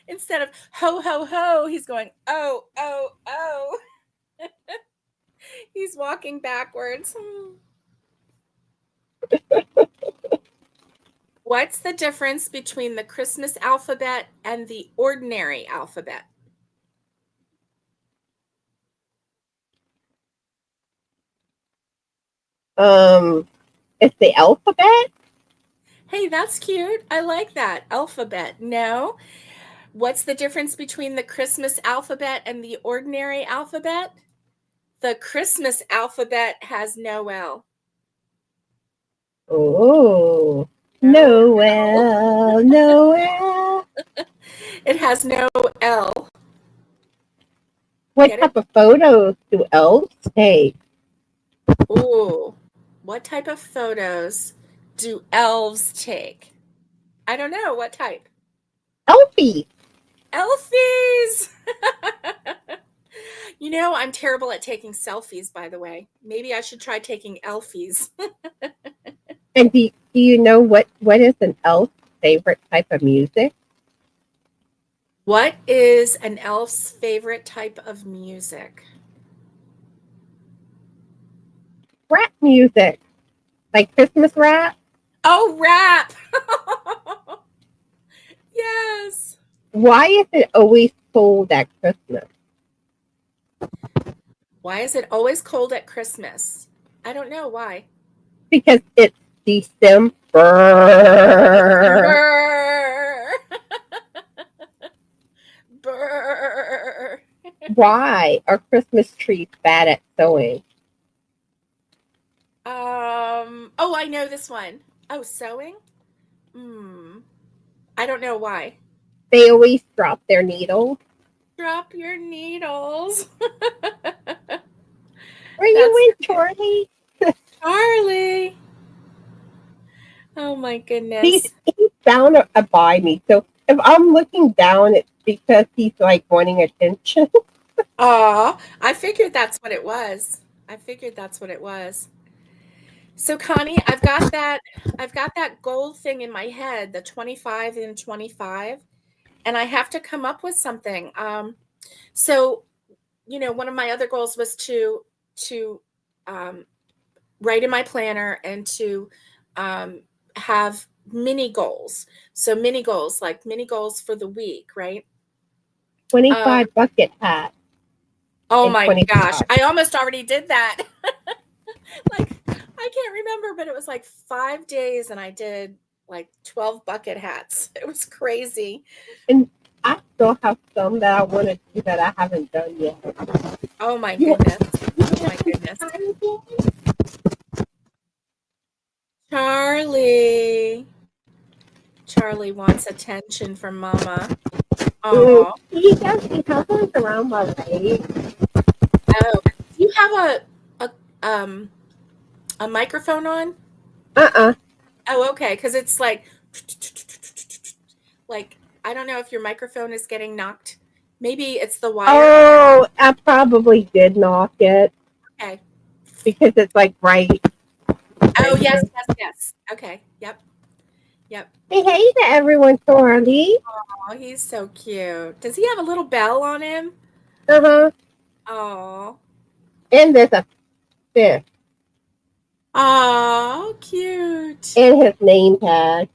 Instead of ho ho ho, he's going oh oh oh. He's walking backwards. What's the difference between the Christmas alphabet and the ordinary alphabet? Um, it's the alphabet. Hey, that's cute. I like that. Alphabet. No. What's the difference between the Christmas alphabet and the ordinary alphabet? The Christmas alphabet has no L. Oh, No L. Noel, Noel. It has no L. What Get it? type of photos do elves take? Ooh. What type of photos do elves take? I don't know. What type? Elfie. Elfies! You know, I'm terrible at taking selfies, by the way. Maybe I should try taking elfies. And do you know what is an elf's favorite type of music? What is an elf's favorite type of music? Rap music, like Christmas rap. Oh, rap! Yes. Why is it always cold at Christmas? Why is it always cold at Christmas? I don't know why. Because it's December. Brr. Brr. Why are Christmas trees bad at sewing? Oh, I know this one. Oh, sewing? Hmm. I don't know why. They always drop their needles. Drop your needles. Were That's you in Charlie? Charlie. Oh my He's goodness. he's bound to by me. So if I'm looking down, it's because he's like wanting attention. Aw, I figured that's what it was. I figured that's what it was. So Connie, I've got that goal thing in my head, the 25 and 25, and I have to come up with something. So one of my other goals was to um, write in my planner and to um, have mini goals. So mini goals for the week, right? Um, 25 bucket hat oh and my gosh, 25. I almost already did that. Like I can't remember, but it was like 5 days, and I did like 12 bucket hats. It was crazy. And I still have some that I want to do that I haven't done yet. Oh my You, goodness. Oh my goodness. Charlie. Charlie wants attention from mama. Oh, he hovers around my leg. oh. Do you have a um a microphone on? Uh-uh. Oh, okay, because it's like I don't know if your microphone is getting knocked. Maybe it's the wire. Oh, I probably did knock it Okay. because it's like Oh, right yes, here. yes, yes. Okay. Yep. Yep. Say hey to everyone, Charlie. Oh, he's so cute. Does he have a little bell on him? Uh-huh. Oh. And there's a fish Oh, cute. in his name tag,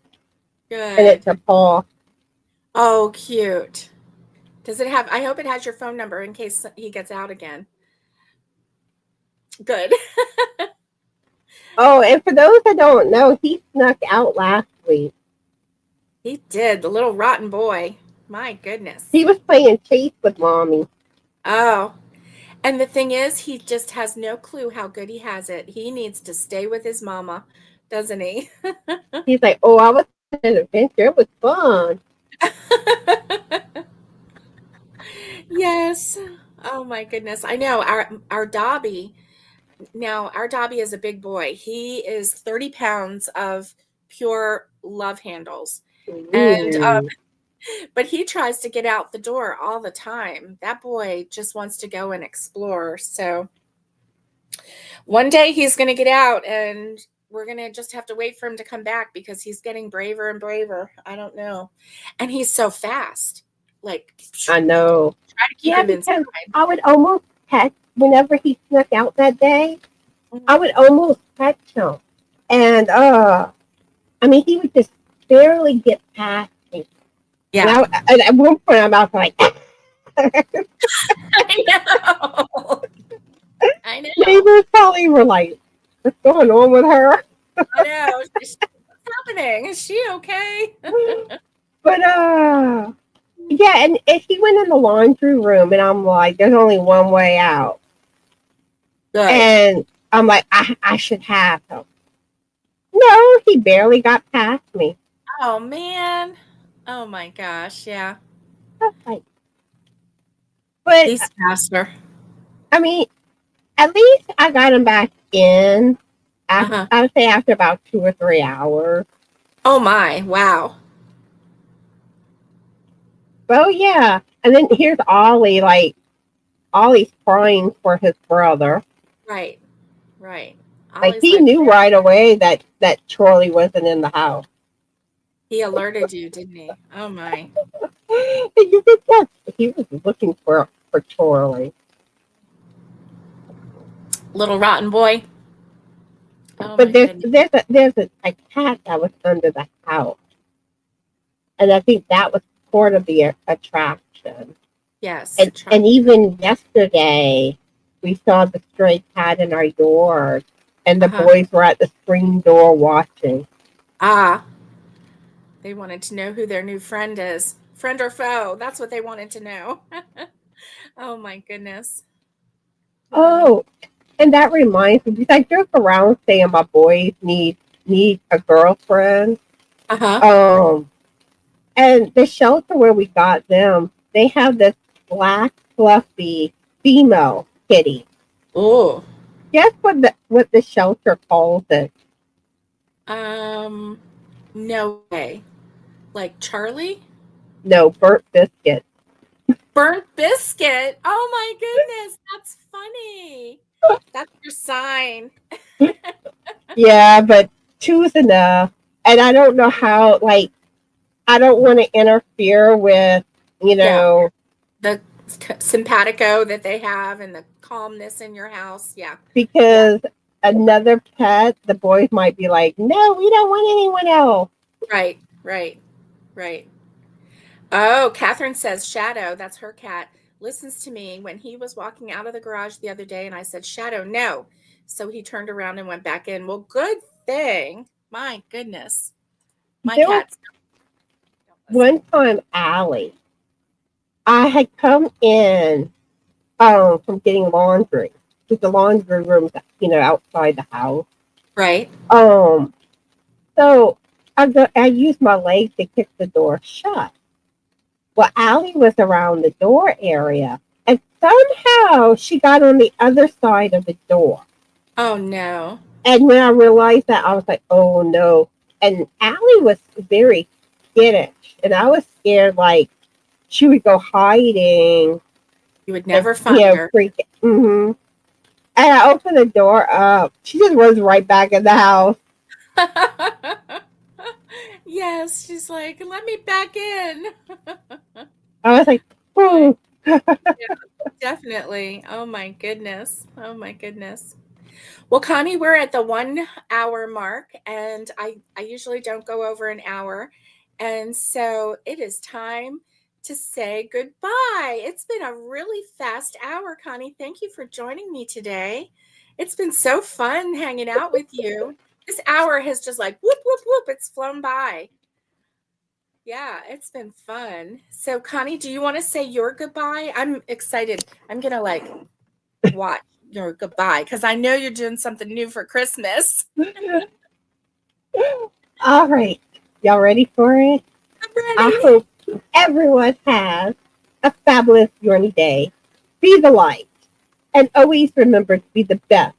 and Good. it's a paw. Oh, cute. Does it have, I hope it has your phone number in case he gets out again. Good. Oh, and for those that don't know, he snuck out last week. He did, the little rotten boy. My goodness. He was playing chase with mommy. Oh, and the thing is, he just has no clue how good he has it. He needs to stay with his mama, doesn't he? He's like, "Oh, I was on an adventure. It was fun." Yes. Oh my goodness. I know our Dobby. Now, our Dobby is a big boy. He is 30 pounds of pure love handles. And Ooh. but he tries to get out the door all the time. That boy just wants to go and explore. So one day he's going to get out, and we're going to just have to wait for him to come back because he's getting braver and braver. I don't know. And he's so fast. Like, I know. try to keep Yeah, him inside. because I would almost catch whenever he snuck out that day. I Mhm. would almost catch him, and I mean, he would just barely get past me. And, Yeah. and at one point, I'm out like, I know. I know. neighbors probably were like, "What's going on with her?" I know. What's happening? Is she okay? But yeah, and if he went in the laundry room, and I'm like, "There's only one way out," Good. and I'm like, I should have him. No, he barely got past me. Oh man. Oh my gosh. Yeah. Like, but He's faster. I mean, at least I got him back in. Uh-huh. I would say after about 2 or 3 hours. Oh my. Wow. Oh yeah, and then here's Ollie. Like Ollie's crying for his brother. Right. Right. Like Ollie's he like, knew right away that Charlie wasn't in the house. he alerted you, didn't he? Oh my. And you think that he was looking for Charlie. Little rotten boy. Oh But my goodness. there's a cat that was under the house, and I think that was part of the attraction. Yes. And even yesterday, we saw the stray cat in our yard, and the Uh-huh. boys were at the screen door watching. Ah, they wanted to know who their new friend is. Friend or foe? That's what they wanted to know. Oh my goodness. Wow. Oh, and that reminds me, because I joke around saying my boys need a girlfriend. Uh-huh. Um, and the shelter where we got them, they have this black fluffy female kitty. Oh. Guess what the shelter calls it? Um, no way. Like Charlie? No, burnt biscuit. Burnt biscuit. Oh my goodness, that's funny. That's your sign. Yeah, but two's enough. And I don't know how. Like, I don't want to interfere with, you Yeah, know, the simpatico that they have and the calmness in your house. Yeah. Yeah. because another pet, the boys might be like, no, we don't want anyone else. Right, right, right. Oh, Catherine says Shadow, that's her cat, listens to me when he was walking out of the garage the other day and I said, Shadow, no. So he turned around and went back in. Well, good thing. My goodness. My There was cats don't one listen. time, Allie, I had come in from getting laundry because the laundry room's, outside the house. Right. Um, so I used my leg to kick the door shut. Well, Allie was around the door area, and somehow she got on the other side of the door. Oh no. And when I realized that, I was like, "Oh no!" And Allie was very skittish, and I was scared like she would go hiding You would and never find her. freak. Mm-hmm. And I opened the door up. She just runs right back in the house. Yes, she's like, let me back in. I was like, Right. "Hmm." Yeah, definitely. Oh my goodness. Oh my goodness. Well, Connie, we're at the 1 hour mark, and I usually don't go over an hour. And so it is time to say goodbye. It's been a really fast hour, Connie. Thank you for joining me today. It's been so fun hanging out with you. This hour has just like whoop, whoop, whoop. It's flown by. Yeah, it's been fun. So, Connie, do you want to say your goodbye? I'm excited. I'm going to like watch your goodbye because I know you're doing something new for Christmas. All right, y'all ready for it? I'm I ready. hope everyone has a fabulous journey day. Be the light, and always remember to be the best,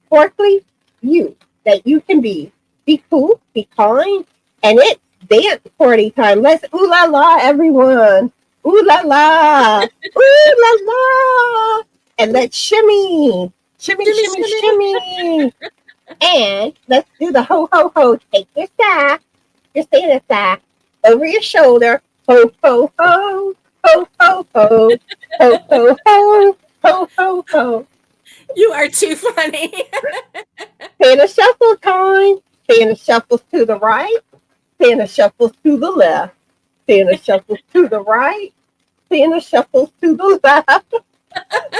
sparkly you that you can be. Be cool, be kind, and it's dance party time. Let's ooh la la, everyone. Ooh la la, ooh la la, and let's shimmy, shimmy, Shimmy, shimmy, shimmy. shimmy, and let's do the ho ho ho. Take your staff, your Santa sack, over your shoulder. Ho ho ho, ho ho ho, ho ho ho, ho ho ho. You are too funny. Santa shuffle time. Santa shuffles to the right. Santa shuffles to the left. Santa shuffles to the right. Santa shuffles to the left.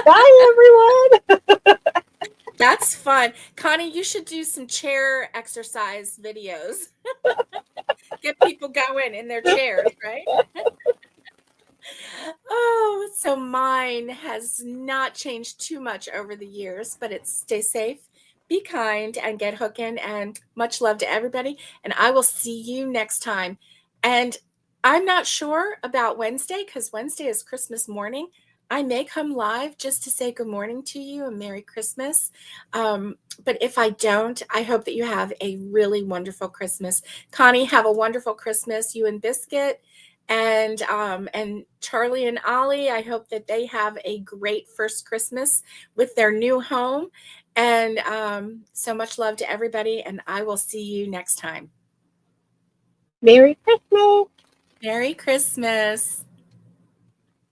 Bye, everyone. That's fun. Connie, you should do some chair exercise videos. Get people going in their chairs, right? Oh, so mine has not changed too much over the years, but it's stay safe, be kind, and get hooking. And much love to everybody. And I will see you next time. And I'm not sure about Wednesday because Wednesday is Christmas morning. I may come live just to say good morning to you and Merry Christmas. But if I don't, I hope that you have a really wonderful Christmas. Connie, have a wonderful Christmas, you and Biscuit and Charlie and Ollie. I hope that they have a great first Christmas with their new home. And so much love to everybody. And I will see you next time. Merry Christmas. Merry Christmas.